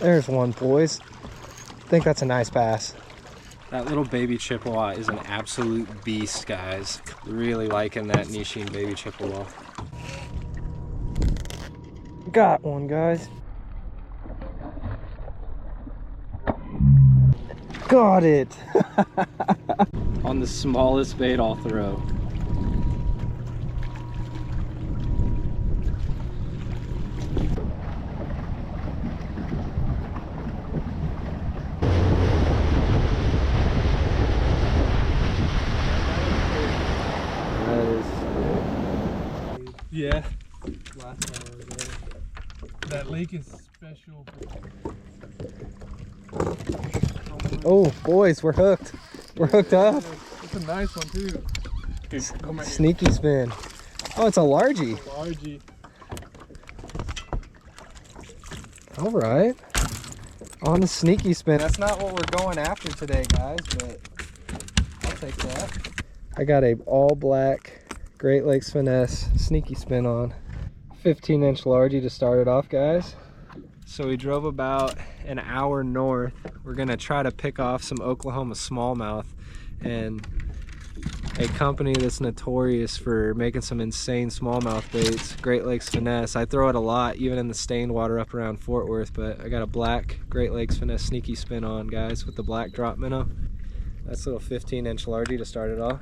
There's one, boys. I think that's a nice bass. That little baby Chippewa is an absolute beast, guys. Really liking that Nishine Baby Chippewa. Got one, guys. Got it. On the smallest bait I'll throw. Yeah. Last time I was there. That lake is special. Oh, boys, we're hooked. We're hooked up. It's a nice one too. Sneaky spin. Oh, it's a largie. Largie. All right. On the sneaky spin. That's not what we're going after today, guys, but I'll take that. I got a all black Great Lakes Finesse sneaky spin on. 15-inch largie to start it off, guys. So we drove about an hour north. We're gonna try to pick off some Oklahoma smallmouth, and a company that's notorious for making some insane smallmouth baits, Great Lakes Finesse. I throw it a lot, even in the stained water up around Fort Worth, but I got a black Great Lakes Finesse sneaky spin on, guys, with the black drop minnow. That's a little 15-inch largie to start it off.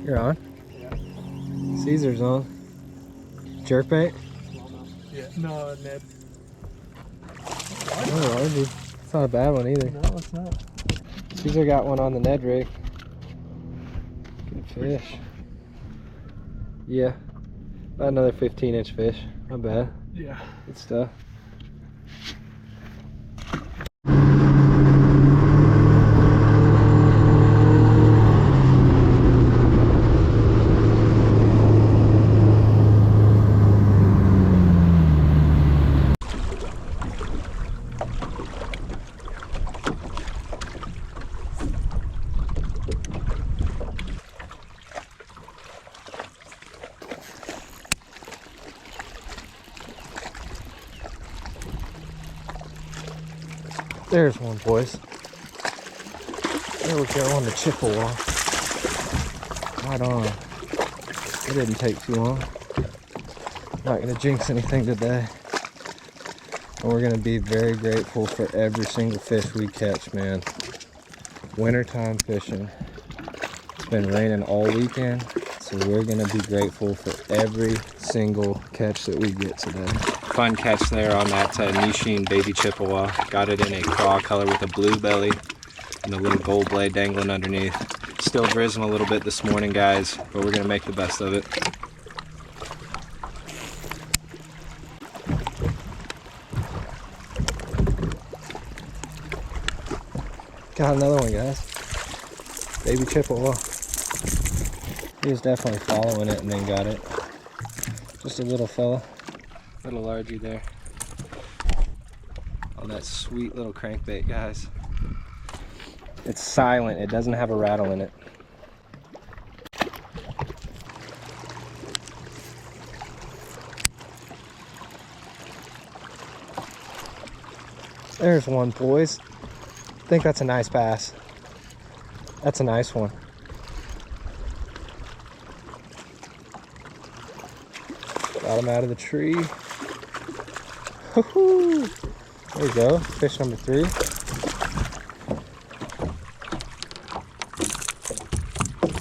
You're on? Yeah. Caesar's on. Jerkbait? Yeah. No, Ned. Oh, largie. It's not a bad one either. No, it's not. Caesar got one on the Ned rig. Good fish. Yeah. About another 15-inch fish. Not bad. Yeah. Good stuff. There's one, boys. There we go on the Chippewa. Right on. It didn't take too long. Not gonna jinx anything today. And we're gonna be very grateful for every single fish we catch, man. Wintertime fishing. It's been raining all weekend, so we're gonna be grateful for every single catch that we get today. Fun catch there on that Nishine Baby Chippewa. Got it in a craw color with a blue belly and a little gold blade dangling underneath. Still drizzling a little bit this morning, guys, but we're gonna make the best of it. Got another one, guys. Baby Chippewa. He was definitely following it and then got it. Just a little fella. Little largie there. Oh, that sweet little crankbait, guys. It's silent. It doesn't have a rattle in it. There's one, boys. I think that's a nice bass. That's a nice one. Got him out of the tree. Woohoo! There you go. Fish number 3.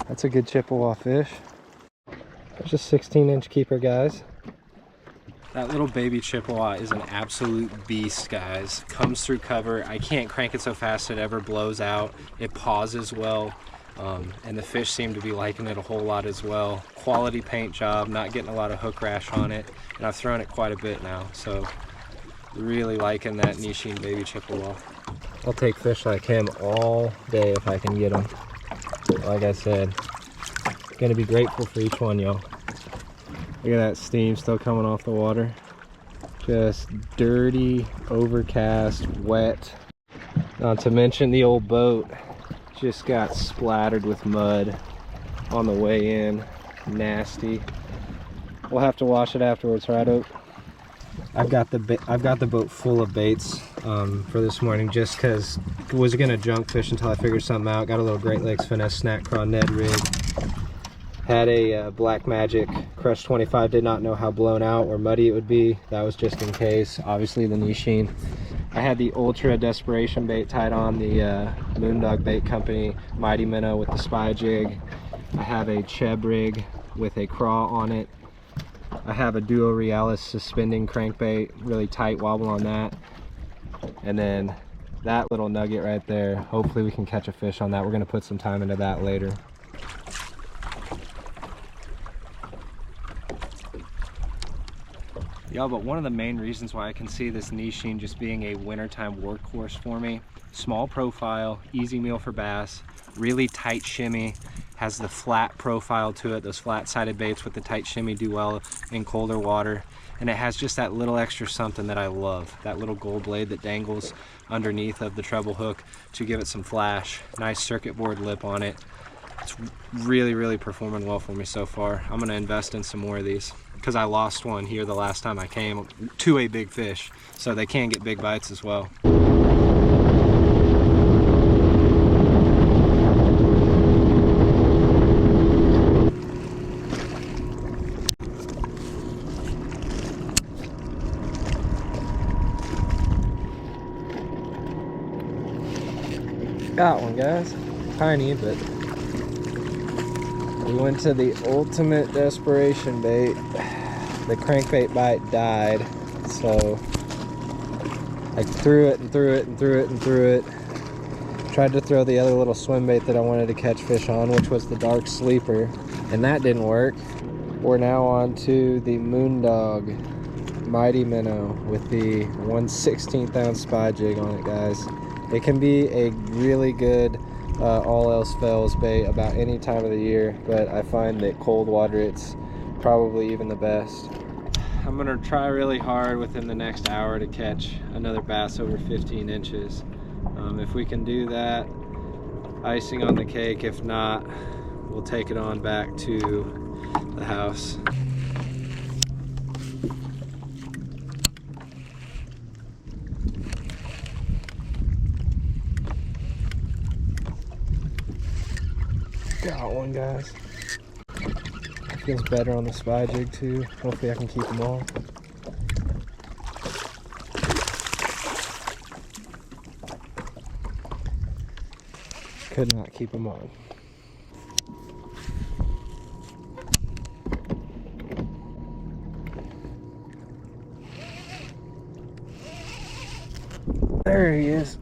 That's a good Chippewa fish. There's a 16-inch keeper, guys. That little baby Chippewa is an absolute beast, guys. Comes through cover. I can't crank it so fast it ever blows out. It pauses well, and the fish seem to be liking it a whole lot as well. Quality paint job, not getting a lot of hook rash on it, and I've thrown it quite a bit now, so really liking that Nishine Baby Chippewa. I'll take fish like him all day if I can get them. Like I said, gonna be grateful for each one, y'all. Look at that steam still coming off the water. Just dirty, overcast, wet. Not to mention the old boat just got splattered with mud on the way in. Nasty. We'll have to wash it afterwards, right, Oak? I've got the boat full of baits for this morning, just because I was gonna junk fish until I figured something out. Got a little Great Lakes Finesse snack craw Ned rig. Had a Black Magic Crush 25. Did not know how blown out or muddy it would be. That was just in case. Obviously the Nishine. I had the Ultra Desperation bait tied on the Moondog Bait Company Mighty Minnow with the spy jig. I have a Cheb rig with a craw on it. I have a Duo Realis suspending crankbait, really tight wobble on that. And then that little nugget right there, hopefully we can catch a fish on that. We're gonna put some time into that later. Y'all, but one of the main reasons why I can see this Nishine just being a wintertime workhorse for me, small profile, easy meal for bass, really tight shimmy, has the flat profile to it. Those flat-sided baits with the tight shimmy do well in colder water. And it has just that little extra something that I love. That little gold blade that dangles underneath of the treble hook to give it some flash. Nice circuit board lip on it. It's really performing well for me so far. I'm gonna invest in some more of these because I lost one here the last time I came to a big fish. So they can get big bites as well. Got one, guys. Tiny, but we went to the ultimate desperation bait. The crankbait bite died, so I threw it and threw it and threw it and threw it. Tried to throw the other little swim bait that I wanted to catch fish on, which was the dark sleeper, and that didn't work. We're now on to the Moondog Mighty Minnow with the 1/16 ounce spy jig on it, guys. It can be a really good all else fails bait about any time of the year, but I find that cold water it's probably even the best. I'm gonna try really hard within the next hour to catch another bass over 15 inches. If we can do that, icing on the cake. If not, we'll take it on back to the house. Got one, guys. Feels better on the spy jig too. Hopefully I can keep them all. Could not keep them on. There he is.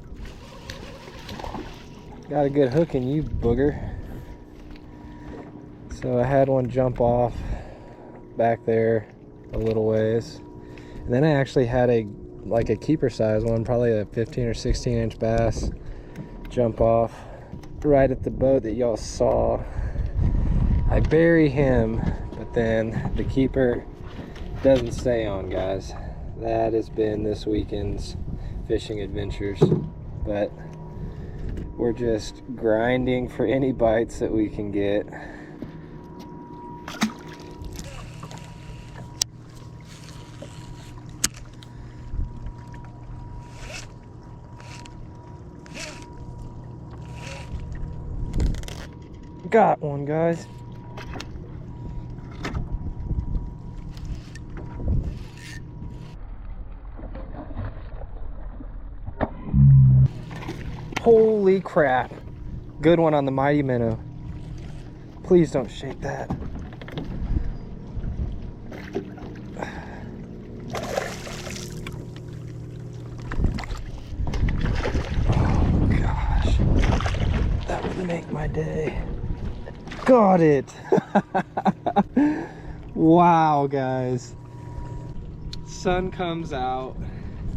Got a good hook in you, booger. So I had one jump off back there a little ways, and then I actually had a keeper size one, probably a 15 or 16 inch bass, jump off right at the boat that y'all saw. I bury him, but then the keeper doesn't stay on, guys. That has been this weekend's fishing adventures, but we're just grinding for any bites that we can get. Got one, guys. Holy crap. Good one on the Mighty Minnow. Please don't shake that. Oh gosh. That would make my day. Got it. Wow, guys. Sun comes out.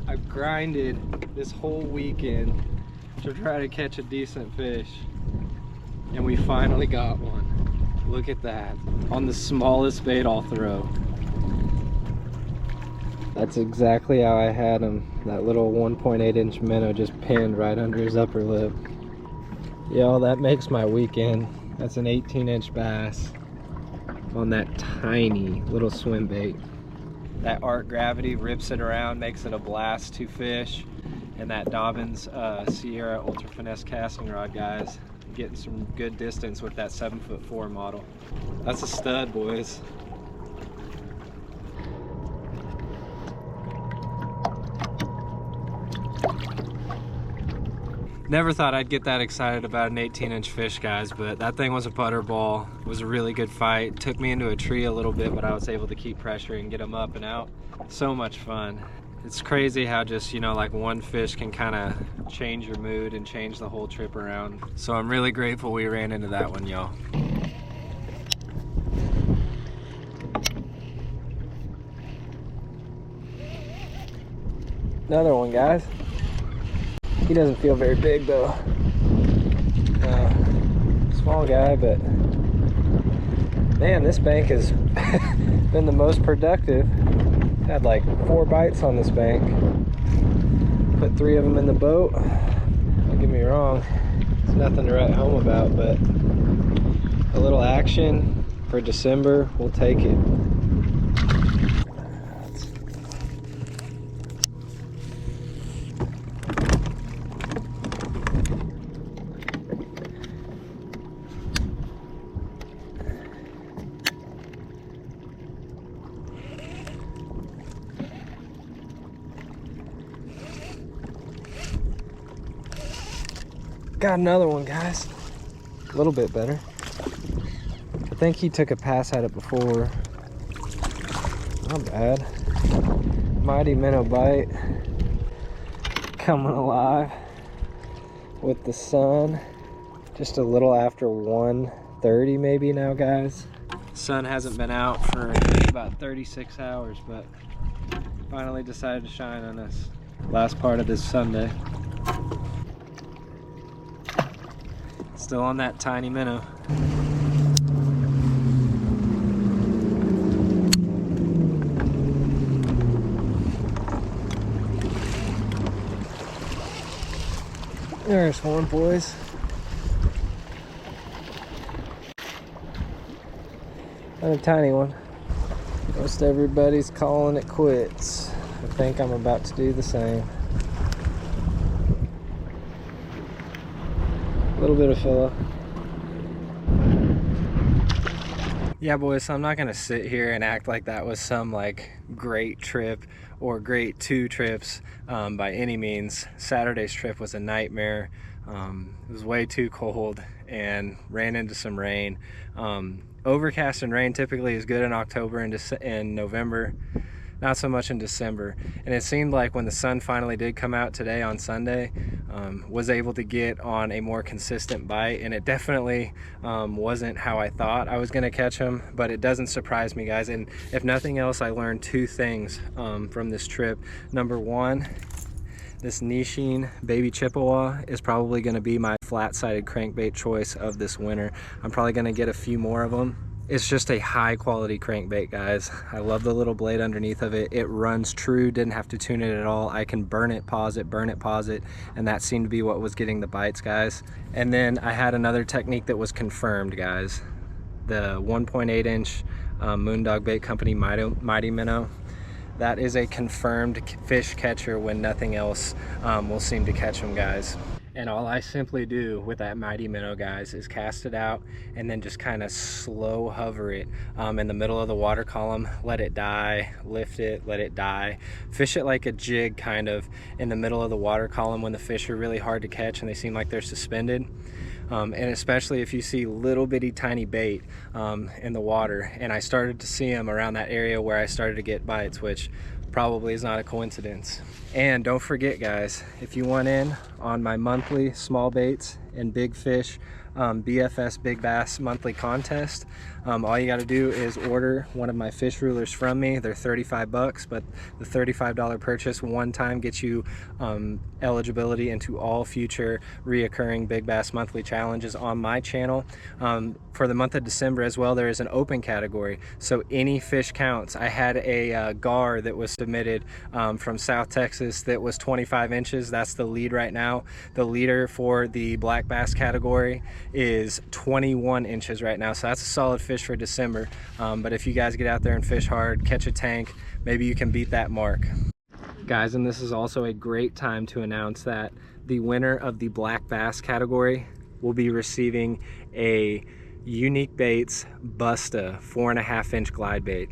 I've grinded this whole weekend to try to catch a decent fish, and we finally got one. Look at that. On the smallest bait I'll throw. That's exactly how I had him. That little 1.8-inch minnow just pinned right under his upper lip. Yo, that makes my weekend. That's an 18-inch bass on that tiny little swim bait. That arc gravity rips it around, makes it a blast to fish. And that Dobbins Sierra Ultra Finesse casting rod, guys. Getting some good distance with that 7'4" model. That's a stud, boys. Never thought I'd get that excited about an 18-inch fish, guys, but that thing was a butterball. It was a really good fight. Took me into a tree a little bit, but I was able to keep pressuring and get them up and out. So much fun. It's crazy how just, you know, like one fish can kind of change your mood and change the whole trip around. So I'm really grateful we ran into that one, y'all. Another one, guys. He doesn't feel very big though. Small guy, but man, this bank has been the most productive. Had like 4 bites on this bank. Put 3 of them in the boat. Don't get me wrong, it's nothing to write home about, but a little action for December, we'll take it. Got another one, guys. A little bit better. I think he took a pass at it before. Not bad. Mighty Minnow bite. Coming alive with the sun. Just a little after 1:30 maybe now, guys. Sun hasn't been out for about 36 hours, but finally decided to shine on us. Last part of this Sunday. Still on that tiny minnow. There's one, boys. Another tiny one. Most everybody's calling it quits. I think I'm about to do the same. A little bit of filler. Yeah, boys, so I'm not gonna sit here and act like that was some like great trip or great 2 trips by any means. Saturday's trip was a nightmare. It was way too cold and ran into some rain. Overcast and rain typically is good in October and November, not so much in December. And it seemed like when the sun finally did come out today on Sunday, was able to get on a more consistent bite, and it definitely wasn't how I thought I was gonna catch him, but it doesn't surprise me, guys. And if nothing else, I learned 2 things from this trip. Number 1, this Nishine Baby Chippewa is probably gonna be my flat-sided crankbait choice of this winter. I'm probably gonna get a few more of them. It's just a high quality crankbait, guys. I love the little blade underneath of it. It runs true, didn't have to tune it at all. I can burn it, pause it, and that seemed to be what was getting the bites, guys. And then I had another technique that was confirmed, guys. The 1.8-inch Moondog Bait Company Mighty Minnow. That is a confirmed fish catcher when nothing else will seem to catch them, guys. And all I simply do with that Mighty Minnow, guys, is cast it out and then just kind of slow hover it in the middle of the water column, let it die, lift it, let it die. Fish it like a jig kind of in the middle of the water column when the fish are really hard to catch and they seem like they're suspended. And especially if you see little bitty tiny bait in the water. And I started to see them around that area where I started to get bites, which probably is not a coincidence. And don't forget, guys, if you want in on my monthly small baits and big fish BFS Big Bass monthly contest. All you got to do is order one of my fish rulers from me. They're 35 bucks, but the $35 purchase one time gets you eligibility into all future reoccurring Big Bass monthly challenges on my channel. For the month of December as well, there is an open category, so any fish counts. I had a gar that was submitted from South Texas that was 25 inches. That's the lead right now. The leader for the black bass category is 21 inches right now, so that's a solid fish for December. But if you guys get out there and fish hard, catch a tank, maybe you can beat that mark. Guys, and this is also a great time to announce that the winner of the black bass category will be receiving a Unique Baits Busta 4.5 inch glide bait,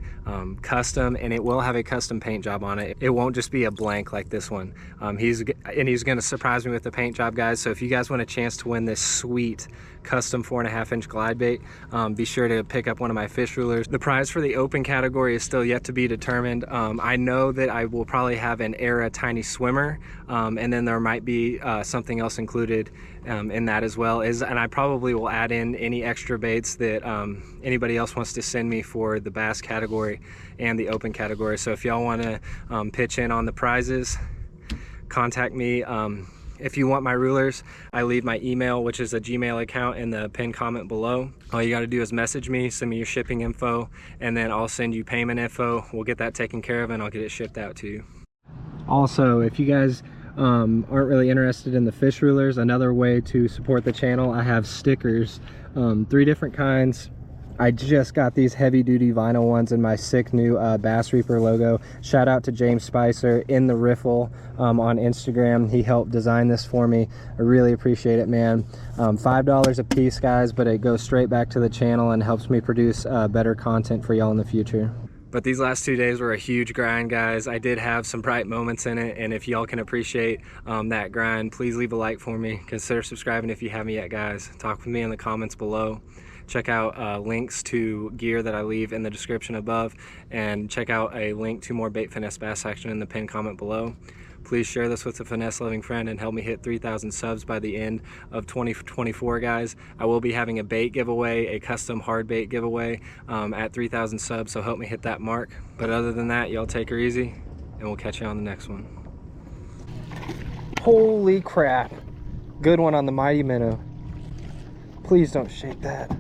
custom, and it will have a custom paint job on it. It won't just be a blank like this one. He's going to surprise me with the paint job, guys. So if you guys want a chance to win this sweet custom 4.5 inch glide bait, be sure to pick up one of my fish rulers. The prize for the open category is still yet to be determined. I know that I will probably have an Era tiny swimmer, and then there might be something else included in that as well, and I probably will add in any extra baits that anybody else wants to send me for the bass category and the open category. So if y'all want to pitch in on the prizes, contact me. If you want my rulers, I leave my email, which is a Gmail account, in the pinned comment below. All you got to do is message me, send me your shipping info, and then I'll send you payment info. We'll get that taken care of and I'll get it shipped out to you. Also, if you guys aren't really interested in the fish rulers, another way to support the channel, I have stickers, 3 different kinds. I just got these heavy duty vinyl ones in my sick new Bass Reaper logo. Shout out to James Spicer in the Riffle on Instagram. He helped design this for me. I really appreciate it, man. $5 a piece, guys, but it goes straight back to the channel and helps me produce better content for y'all in the future. But these last 2 days were a huge grind, guys. I did have some bright moments in it, and if y'all can appreciate that grind, please leave a like for me. Consider subscribing if you haven't yet, guys. Talk with me in the comments below. Check out links to gear that I leave in the description above, and check out a link to more bait finesse bass action in the pinned comment below. Please share this with a finesse loving friend and help me hit 3,000 subs by the end of 2024, guys. I will be having a bait giveaway, a custom hard bait giveaway at 3,000 subs, so help me hit that mark. But other than that, y'all take her easy, and we'll catch you on the next one. Holy crap. Good one on the Mighty Minnow. Please don't shake that.